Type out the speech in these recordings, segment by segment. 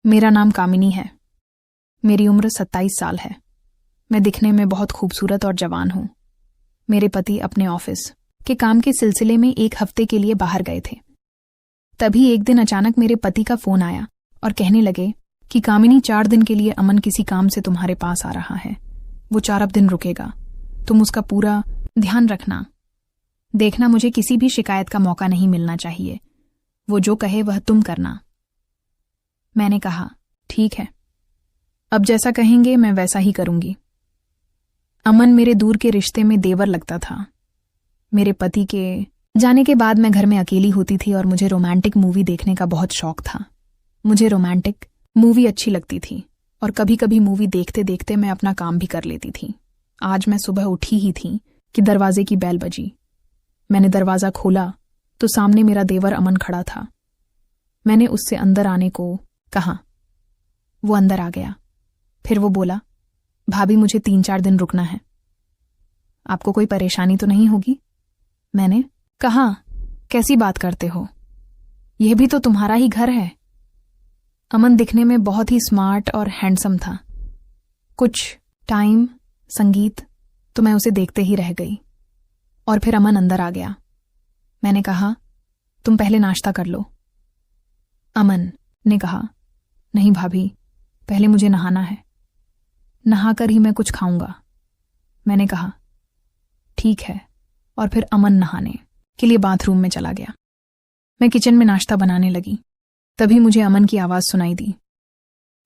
मेरा नाम कामिनी है। मेरी उम्र 27 साल है। मैं दिखने में बहुत खूबसूरत और जवान हूं। मेरे पति अपने ऑफिस के काम के सिलसिले में 1 हफ्ते के लिए बाहर गए थे। तभी एक दिन अचानक मेरे पति का फोन आया और कहने लगे कि कामिनी 4 दिन के लिए अमन किसी काम से तुम्हारे पास आ रहा है। वो 4 दिन रुकेगा, तुम उसका पूरा ध्यान रखना। देखना, मुझे किसी भी शिकायत का मौका नहीं मिलना चाहिए। वो जो कहे वह तुम करना। मैंने कहा, ठीक है, अब जैसा कहेंगे मैं वैसा ही करूंगी। अमन मेरे दूर के रिश्ते में देवर लगता था। मेरे पति के जाने के बाद मैं घर में अकेली होती थी और मुझे रोमांटिक मूवी देखने का बहुत शौक था। मुझे रोमांटिक मूवी अच्छी लगती थी और कभी कभी मूवी देखते देखते मैं अपना काम भी कर लेती थी। आज मैं सुबह उठी ही थी कि दरवाजे की बेल बजी। मैंने दरवाजा खोला तो सामने मेरा देवर अमन खड़ा था। मैंने उससे अंदर आने को कहा। वो अंदर आ गया। फिर वो बोला, भाभी मुझे 3-4 दिन रुकना है, आपको कोई परेशानी तो नहीं होगी? मैंने कहा, कैसी बात करते हो, यह भी तो तुम्हारा ही घर है। अमन दिखने में बहुत ही स्मार्ट और हैंडसम था। कुछ टाइम संगीत तो मैं उसे देखते ही रह गई और फिर अमन अंदर आ गया। मैंने कहा, तुम पहले नाश्ता कर लो। अमन ने कहा, नहीं भाभी, पहले मुझे नहाना है, नहाकर ही मैं कुछ खाऊंगा। मैंने कहा, ठीक है, और फिर अमन नहाने के लिए बाथरूम में चला गया। मैं किचन में नाश्ता बनाने लगी। तभी मुझे अमन की आवाज सुनाई दी,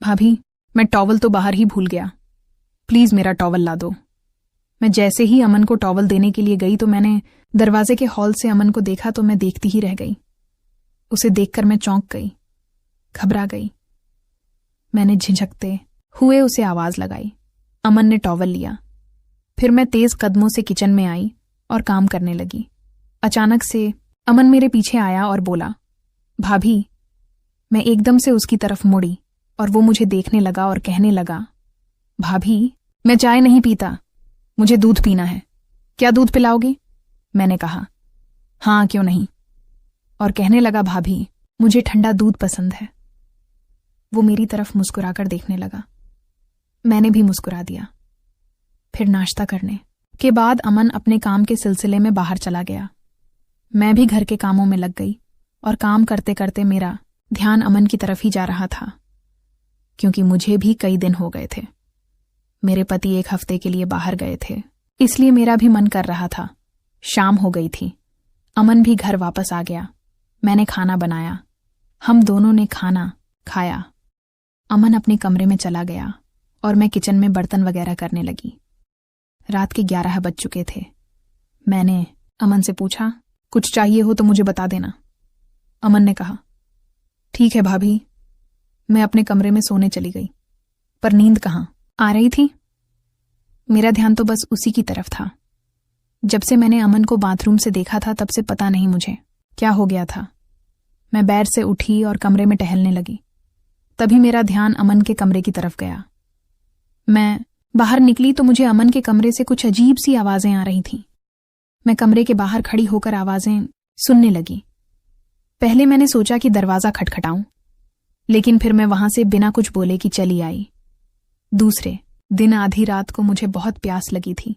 भाभी मैं टॉवल तो बाहर ही भूल गया, प्लीज मेरा टॉवल ला दो। मैं जैसे ही अमन को टॉवल देने के लिए गई तो मैंने दरवाजे के हॉल से अमन को देखा तो मैं देखती ही रह गई। उसे देखकर मैं चौंक गई, घबरा गई। मैंने झिझकते हुए उसे आवाज लगाई। अमन ने टॉवल लिया। फिर मैं तेज कदमों से किचन में आई और काम करने लगी। अचानक से अमन मेरे पीछे आया और बोला, भाभी। मैं एकदम से उसकी तरफ मुड़ी और वो मुझे देखने लगा और कहने लगा, भाभी मैं चाय नहीं पीता, मुझे दूध पीना है, क्या दूध पिलाओगी? मैंने कहा, हाँ क्यों नहीं। और कहने लगा, भाभी मुझे ठंडा दूध पसंद है। वो मेरी तरफ मुस्कुराकर देखने लगा। मैंने भी मुस्कुरा दिया। फिर नाश्ता करने के बाद अमन अपने काम के सिलसिले में बाहर चला गया। मैं भी घर के कामों में लग गई और काम करते करते मेरा ध्यान अमन की तरफ ही जा रहा था, क्योंकि मुझे भी कई दिन हो गए थे। मेरे पति 1 हफ्ते के लिए बाहर गए थे, इसलिए मेरा भी मन कर रहा था। शाम हो गई थी। अमन भी घर वापस आ गया। मैंने खाना बनाया। हम दोनों ने खाना खाया। अमन अपने कमरे में चला गया और मैं किचन में बर्तन वगैरह करने लगी। रात के 11 बज चुके थे। मैंने अमन से पूछा, कुछ चाहिए हो तो मुझे बता देना। अमन ने कहा, ठीक है भाभी। मैं अपने कमरे में सोने चली गई, पर नींद कहाँ आ रही थी। मेरा ध्यान तो बस उसी की तरफ था। जब से मैंने अमन को बाथरूम से देखा था तब से पता नहीं मुझे क्या हो गया था। मैं बेड से उठी और कमरे में टहलने लगी। तभी मेरा ध्यान अमन के कमरे की तरफ गया। मैं बाहर निकली तो मुझे अमन के कमरे से कुछ अजीब सी आवाजें आ रही थीं। मैं कमरे के बाहर खड़ी होकर आवाजें सुनने लगी। पहले मैंने सोचा कि दरवाजा खटखटाऊं, लेकिन फिर मैं वहां से बिना कुछ बोले कि चली आई। दूसरे दिन आधी रात को मुझे बहुत प्यास लगी थी,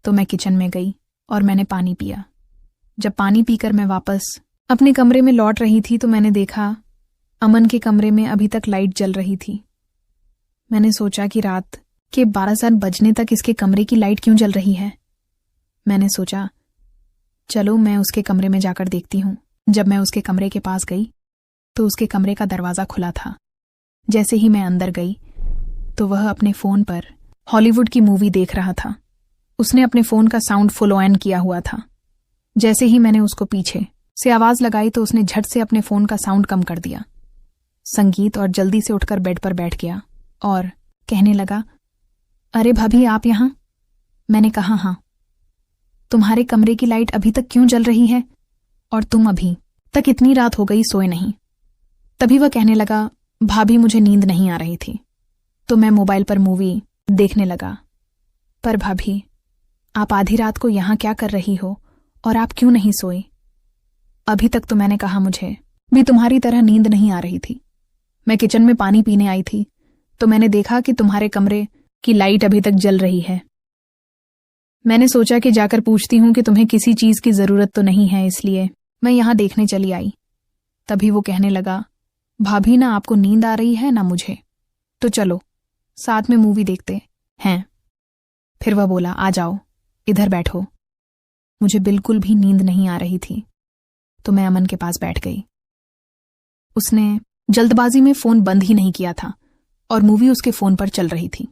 तो मैं किचन में गई और मैंने पानी पिया। जब पानी पीकर मैं वापस अपने कमरे में लौट रही थी तो मैंने देखा अमन के कमरे में अभी तक लाइट जल रही थी। मैंने सोचा कि रात के 12 बजने तक इसके कमरे की लाइट क्यों जल रही है। मैंने सोचा, चलो मैं उसके कमरे में जाकर देखती हूं। जब मैं उसके कमरे के पास गई तो उसके कमरे का दरवाजा खुला था। जैसे ही मैं अंदर गई तो वह अपने फोन पर हॉलीवुड की मूवी देख रहा था। उसने अपने फोन का साउंड फुल ऑन किया हुआ था। जैसे ही मैंने उसको पीछे से आवाज लगाई तो उसने झट से अपने फोन का साउंड कम कर दिया संगीत और जल्दी से उठकर बेड पर बैठ गया और कहने लगा, अरे भाभी आप यहां? मैंने कहा, हाँ। तुम्हारे कमरे की लाइट अभी तक क्यों जल रही है और तुम अभी तक इतनी रात हो गई सोए नहीं? तभी वह कहने लगा, भाभी मुझे नींद नहीं आ रही थी तो मैं मोबाइल पर मूवी देखने लगा। पर भाभी आप आधी रात को यहां क्या कर रही हो और आप क्यों नहीं सोई? अभी तक तो मैंने कहा मुझे भी तुम्हारी तरह नींद नहीं आ रही थी। मैं किचन में पानी पीने आई थी तो मैंने देखा कि तुम्हारे कमरे की लाइट अभी तक जल रही है। मैंने सोचा कि जाकर पूछती हूं कि तुम्हें किसी चीज की जरूरत तो नहीं है, इसलिए मैं यहां देखने चली आई। तभी वो कहने लगा, भाभी ना आपको नींद आ रही है ना मुझे, तो चलो साथ में मूवी देखते हैं। फिर वह बोला, आ जाओ इधर बैठो। मुझे बिल्कुल भी नींद नहीं आ रही थी तो मैं अमन के पास बैठ गई। उसने जल्दबाजी में फोन बंद ही नहीं किया था और मूवी उसके फोन पर चल रही थी।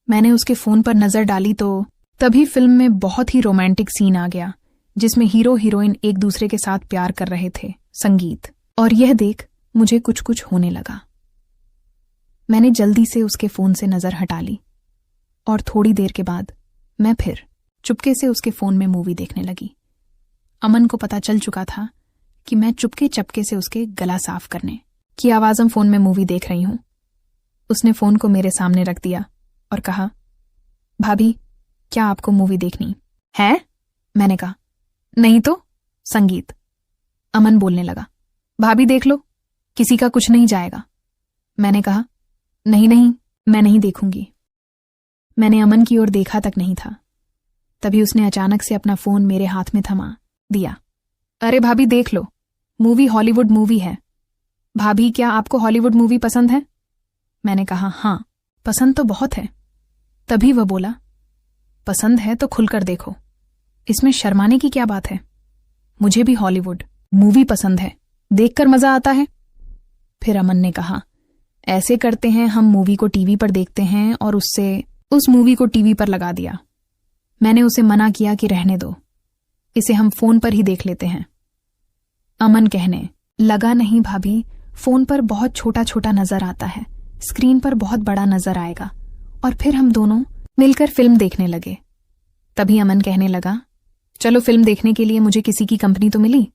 मैंने उसके फोन पर नजर डाली तो तभी फिल्म में बहुत ही रोमांटिक सीन आ गया जिसमें हीरो हीरोइन एक दूसरे के साथ प्यार कर रहे थे, संगीत। और यह देख मुझे कुछ कुछ होने लगा। मैंने जल्दी से उसके फोन से नजर हटा ली और थोड़ी देर के बाद मैं फिर चुपके से उसके फोन में मूवी देखने लगी। अमन को पता चल चुका था कि मैं चुपके चपके से उसके गला साफ करने की आवाज़ में फोन में मूवी देख रही हूं। उसने फोन को मेरे सामने रख दिया और कहा, भाभी क्या आपको मूवी देखनी है? मैंने कहा, नहीं तो। संगीत। अमन बोलने लगा, भाभी देख लो, किसी का कुछ नहीं जाएगा। मैंने कहा, नहीं नहीं, मैं नहीं देखूंगी। मैंने अमन की ओर देखा तक नहीं था, तभी उसने अचानक से अपना फोन मेरे हाथ में थमा दिया। अरे भाभी देख लो, मूवी हॉलीवुड मूवी है। भाभी क्या आपको हॉलीवुड मूवी पसंद है? मैंने कहा, हाँ पसंद तो बहुत है। तभी वह बोला, पसंद है तो खुलकर देखो, इसमें शर्माने की क्या बात है? मुझे भी हॉलीवुड मूवी पसंद है, देखकर मजा आता है। फिर अमन ने कहा, ऐसे करते हैं, हम मूवी को टीवी पर देखते हैं, और उससे उस मूवी को टीवी पर लगा दिया। मैंने उसे मना किया कि रहने दो, इसे हम फोन पर ही देख लेते हैं। अमन कहने लगा, नहीं भाभी, फोन पर बहुत छोटा छोटा नजर आता है, स्क्रीन पर बहुत बड़ा नजर आएगा। और फिर हम दोनों मिलकर फिल्म देखने लगे। तभी अमन कहने लगा, चलो फिल्म देखने के लिए मुझे किसी की कंपनी तो मिली,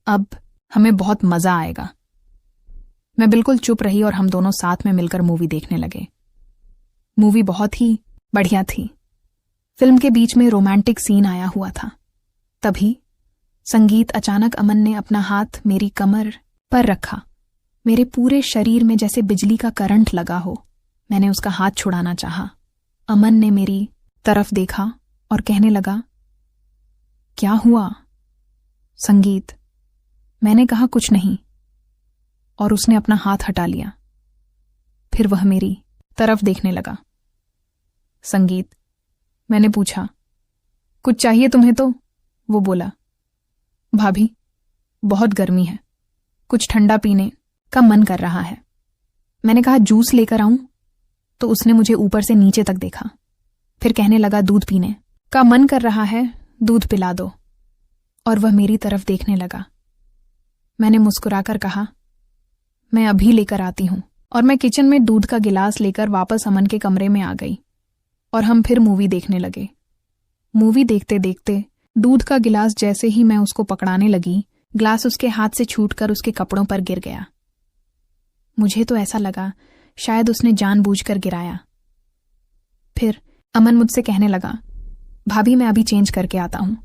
अब हमें बहुत मजा आएगा। मैं बिल्कुल चुप रही और हम दोनों साथ में मिलकर मूवी देखने लगे। मूवी बहुत ही बढ़िया थी। फिल्म के बीच में रोमांटिक सीन आया हुआ था। तभी संगीत अचानक अमन ने अपना हाथ मेरी कमर पर रखा। मेरे पूरे शरीर में जैसे बिजली का करंट लगा हो। मैंने उसका हाथ छुड़ाना चाहा। अमन ने मेरी तरफ देखा और कहने लगा, क्या हुआ? संगीत। मैंने कहा, कुछ नहीं, और उसने अपना हाथ हटा लिया। फिर वह मेरी तरफ देखने लगा। संगीत। मैंने पूछा, कुछ चाहिए तुम्हें? तो वो बोला, भाभी बहुत गर्मी है, कुछ ठंडा पीने का मन कर रहा है। मैंने कहा, जूस लेकर आऊं? तो उसने मुझे ऊपर से नीचे तक देखा, फिर कहने लगा, दूध पीने का मन कर रहा है, दूध पिला दो। और वह मेरी तरफ देखने लगा। मैंने मुस्कुराकर कहा, मैं अभी लेकर आती हूं। और मैं किचन में दूध का गिलास लेकर वापस अमन के कमरे में आ गई और हम फिर मूवी देखने लगे। मूवी देखते देखते दूध का गिलास जैसे ही मैं उसको पकड़ाने लगी, ग्लास उसके हाथ से छूटकर उसके कपड़ों पर गिर गया। मुझे तो ऐसा लगा शायद उसने जानबूझकर गिराया। फिर अमन मुझसे कहने लगा, भाभी मैं अभी चेंज करके आता हूं,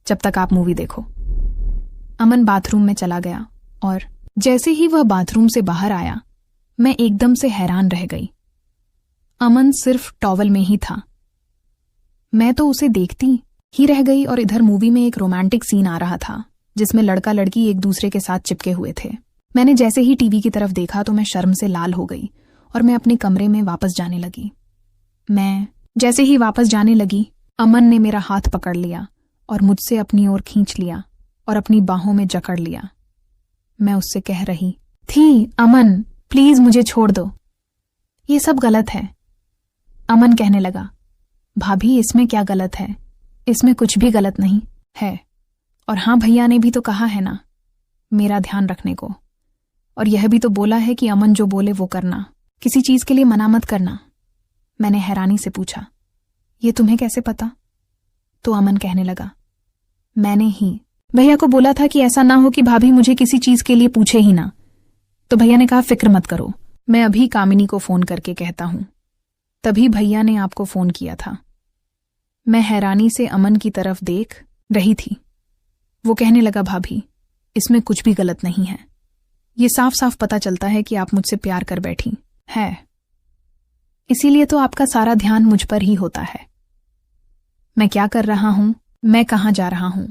जब तक आप मूवी देखो। अमन बाथरूम में चला गया और जैसे ही वह बाथरूम से बाहर आया, मैं एकदम से हैरान रह गई। अमन सिर्फ टॉवल में ही था। मैं तो उसे देखती ही रह गई और इधर मूवी में एक रोमांटिक सीन आ रहा था जिसमें लड़का लड़की एक दूसरे के साथ चिपके हुए थे। मैंने जैसे ही टीवी की तरफ देखा तो मैं शर्म से लाल हो गई और मैं अपने कमरे में वापस जाने लगी। मैं जैसे ही वापस जाने लगी, अमन ने मेरा हाथ पकड़ लिया और मुझसे अपनी ओर खींच लिया और अपनी बाहों में जकड़ लिया। मैं उससे कह रही थी, अमन प्लीज मुझे छोड़ दो, ये सब गलत है। अमन कहने लगा, भाभी इसमें क्या गलत है? इसमें कुछ भी गलत नहीं है। और हाँ, भैया ने भी तो कहा है ना मेरा ध्यान रखने को, और यह भी तो बोला है कि अमन जो बोले वो करना, किसी चीज के लिए मना मत करना। मैंने हैरानी से पूछा, ये तुम्हें कैसे पता? तो अमन कहने लगा, मैंने ही भैया को बोला था कि ऐसा ना हो कि भाभी मुझे किसी चीज के लिए पूछे ही ना। तो भैया ने कहा, फिक्र मत करो, मैं अभी कामिनी को फोन करके कहता हूं। तभी भैया ने आपको फोन किया था। मैं हैरानी से अमन की तरफ देख रही थी। वो कहने लगा, भाभी इसमें कुछ भी गलत नहीं है। ये साफ साफ पता चलता है कि आप मुझसे प्यार कर बैठी है। इसीलिए तो आपका सारा ध्यान मुझ पर ही होता है। मैं क्या कर रहा हूं, मैं कहां जा रहा हूं,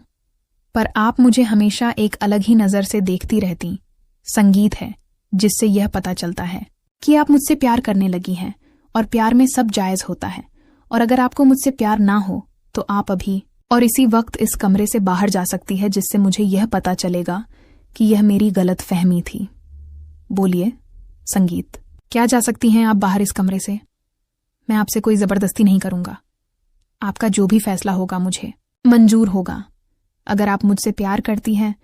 पर आप मुझे हमेशा एक अलग ही नजर से देखती रहती। संगीत है जिससे यह पता चलता है कि आप मुझसे प्यार करने लगी हैं, और प्यार में सब जायज होता है। और अगर आपको मुझसे प्यार ना हो तो आप अभी और इसी वक्त इस कमरे से बाहर जा सकती है, जिससे मुझे यह पता चलेगा कि यह मेरी गलत फहमी थी। बोलिए संगीत, क्या जा सकती हैं आप बाहर इस कमरे से? मैं आपसे कोई जबरदस्ती नहीं करूंगा। आपका जो भी फैसला होगा मुझे मंजूर होगा। अगर आप मुझसे प्यार करती हैं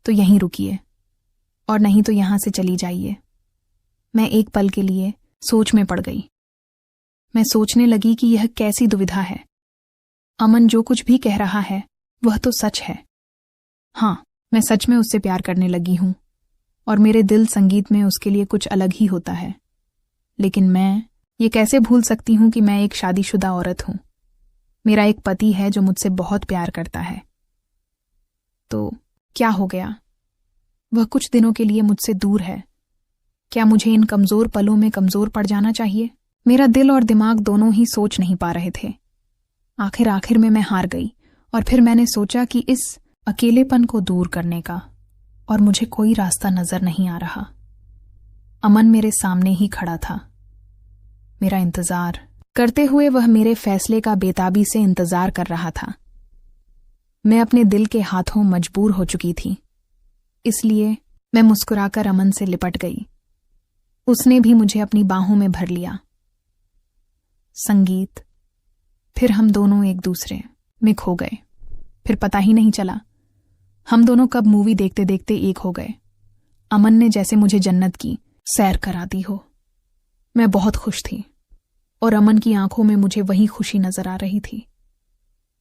तो यहीं रुकिए, और नहीं तो यहां से चली जाइए। मैं एक पल के लिए सोच में पड़ गई। मैं सोचने लगी कि यह कैसी दुविधा है। अमन जो कुछ भी कह रहा है वह तो सच है। हाँ, मैं सच में उससे प्यार करने लगी हूं, और मेरे दिल संगीत में उसके लिए कुछ अलग ही होता है। लेकिन मैं ये कैसे भूल सकती हूं कि मैं एक शादीशुदा औरत हूं। मेरा एक पति है जो मुझसे बहुत प्यार करता है। तो क्या हो गया? वह कुछ दिनों के लिए मुझसे दूर है। क्या मुझे इन कमजोर पलों में कमजोर पड़ जाना चाहिए? मेरा दिल और दिमाग दोनों ही सोच नहीं पा रहे थे। आखिर में मैं हार गई, और फिर मैंने सोचा कि इस अकेलेपन को दूर करने का और मुझे कोई रास्ता नजर नहीं आ रहा। अमन मेरे सामने ही खड़ा था। मेरा इंतजार करते हुए वह मेरे फैसले का बेताबी से इंतजार कर रहा था। मैं अपने दिल के हाथों मजबूर हो चुकी थी, इसलिए मैं मुस्कुराकर अमन से लिपट गई। उसने भी मुझे अपनी बाहों में भर लिया। संगीत, फिर हम दोनों एक दूसरे में खो गए। फिर पता ही नहीं चला हम दोनों कब मूवी देखते देखते एक हो गए। अमन ने जैसे मुझे जन्नत की सैर करा दी हो। मैं बहुत खुश थी, और अमन की आंखों में मुझे वही खुशी नजर आ रही थी।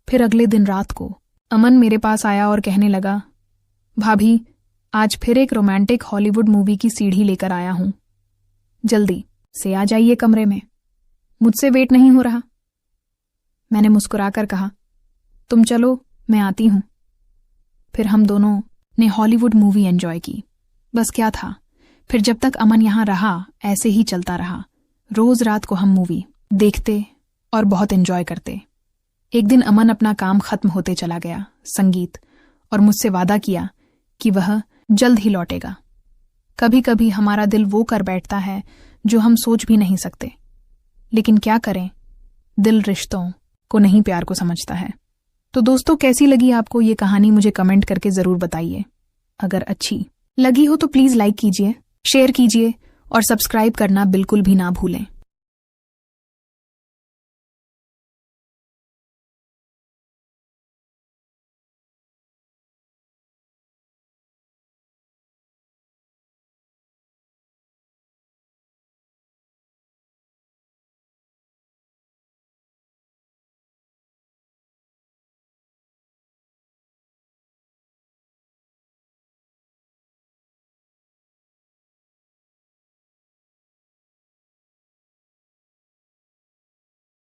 फिर अगले दिन रात को अमन मेरे पास आया और कहने लगा, भाभी, आज फिर एक रोमांटिक हॉलीवुड मूवी की सीढ़ी लेकर आया हूं। जल्दी से आ जाइए कमरे में, मुझसे वेट नहीं हो रहा। मैंने मुस्कुराकर कहा, तुम चलो, मैं आती हूं। फिर हम दोनों ने हॉलीवुड मूवी एंजॉय की। बस क्या था, फिर जब तक अमन यहां रहा ऐसे ही चलता रहा। रोज रात को हम मूवी देखते और बहुत एंजॉय करते। एक दिन अमन अपना काम खत्म होते चला गया, संगीत, और मुझसे वादा किया कि वह जल्द ही लौटेगा। कभी कभी हमारा दिल वो कर बैठता है जो हम सोच भी नहीं सकते, लेकिन क्या करें, दिल रिश्तों को नहीं, प्यार को समझता है। तो दोस्तों, कैसी लगी आपको ये कहानी मुझे कमेंट करके जरूर बताइए। अगर अच्छी लगी हो तो प्लीज लाइक कीजिए, शेयर कीजिए और सब्सक्राइब करना बिल्कुल भी ना भूलें।